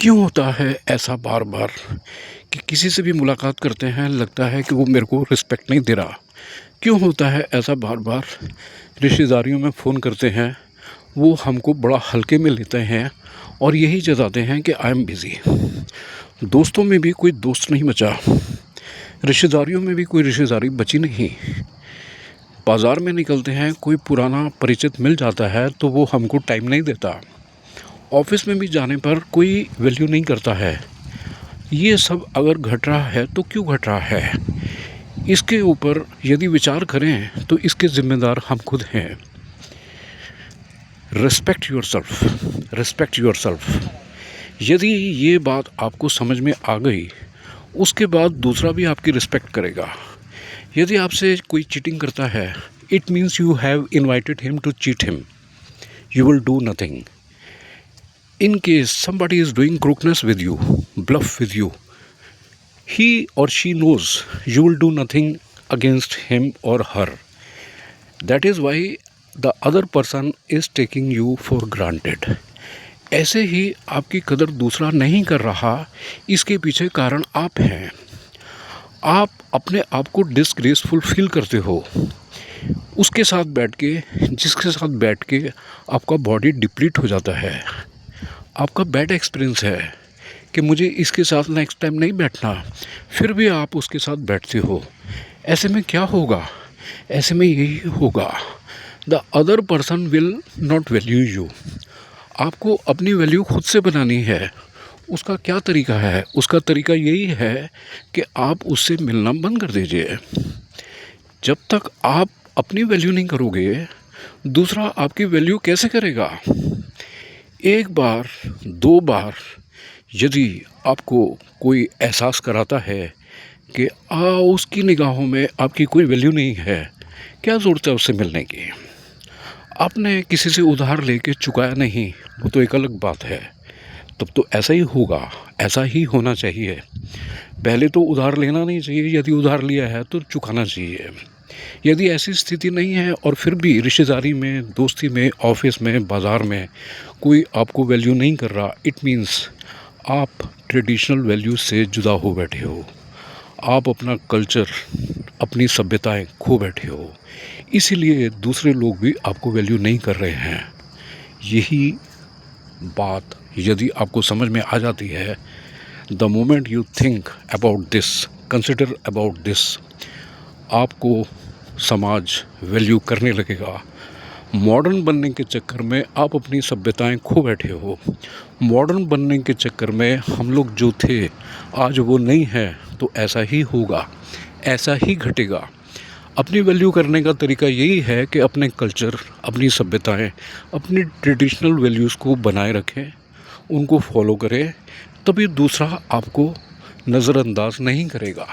क्यों होता है ऐसा बार बार कि किसी से भी मुलाकात करते हैं लगता है कि वो मेरे को रिस्पेक्ट नहीं दे रहा। क्यों होता है ऐसा बार बार रिश्तेदारियों में फ़ोन करते हैं, वो हमको बड़ा हल्के में लेते हैं और यही जताते हैं कि आई एम बिज़ी। दोस्तों में भी कोई दोस्त नहीं बचा, रिश्तेदारियों में भी कोई रिश्तेदारी बची नहीं। बाज़ार में निकलते हैं, कोई पुराना परिचित मिल जाता है तो वो हमको टाइम नहीं देता। ऑफिस में भी जाने पर कोई वैल्यू नहीं करता है। ये सब अगर घट रहा है तो क्यों घट रहा है? इसके ऊपर यदि विचार करें तो इसके ज़िम्मेदार हम खुद हैं। Respect yourself, respect yourself. यदि ये बात आपको समझ में आ गई, उसके बाद दूसरा भी आपकी रिस्पेक्ट करेगा। यदि आपसे कोई चीटिंग करता है, it means you have invited him to cheat him. You will do nothing. In case somebody is doing crookedness with you, bluff with you, he or she knows you will do nothing against him or her. That is why the other person is taking you for granted. ऐसे ही आपकी कदर दूसरा नहीं कर रहा, इसके पीछे कारण आप हैं। आप अपने आप को डिसग्रेसफुल फील करते हो उसके साथ बैठ के, जिसके साथ बैठ के आपका बॉडी डिप्लीट हो जाता है। आपका बैड एक्सपीरियंस है कि मुझे इसके साथ नेक्स्ट टाइम नहीं बैठना, फिर भी आप उसके साथ बैठते हो। ऐसे में क्या होगा? ऐसे में यही होगा, the other person will not value you. आपको अपनी वैल्यू खुद से बनानी है। उसका क्या तरीका है? उसका तरीका यही है कि आप उससे मिलना बंद कर दीजिए। जब तक आप अपनी वैल्यू नहीं करोगे, दूसरा आपकी वैल्यू कैसे करेगा? एक बार, दो बार यदि आपको कोई एहसास कराता है कि उसकी निगाहों में आपकी कोई वैल्यू नहीं है, क्या ज़रूरत है उससे मिलने की? आपने किसी से उधार लेके चुकाया नहीं, वो तो एक अलग बात है। तब तो ऐसा ही होगा, ऐसा ही होना चाहिए। पहले तो उधार लेना नहीं चाहिए, यदि उधार लिया है तो चुकाना चाहिए। यदि ऐसी स्थिति नहीं है और फिर भी रिश्तेदारी में, दोस्ती में, ऑफिस में, बाज़ार में कोई आपको वैल्यू नहीं कर रहा, इट मीन्स आप ट्रेडिशनल वैल्यूज़ से जुदा हो बैठे हो। आप अपना कल्चर, अपनी सभ्यताएं खो बैठे हो। इसीलिए दूसरे लोग भी आपको वैल्यू नहीं कर रहे हैं। यही बात यदि आपको समझ में आ जाती है, the moment you think about this, consider about this, आपको समाज वैल्यू करने लगेगा। मॉडर्न बनने के चक्कर में आप अपनी सभ्यताएं खो बैठे हो। मॉडर्न बनने के चक्कर में हम लोग जो थे आज वो नहीं है, तो ऐसा ही होगा, ऐसा ही घटेगा। अपनी वैल्यू करने का तरीका यही है कि अपने कल्चर, अपनी सभ्यताएं, अपनी ट्रेडिशनल वैल्यूज़ को बनाए रखें, उनको फॉलो करें, तभी दूसरा आपको नज़रअंदाज नहीं करेगा।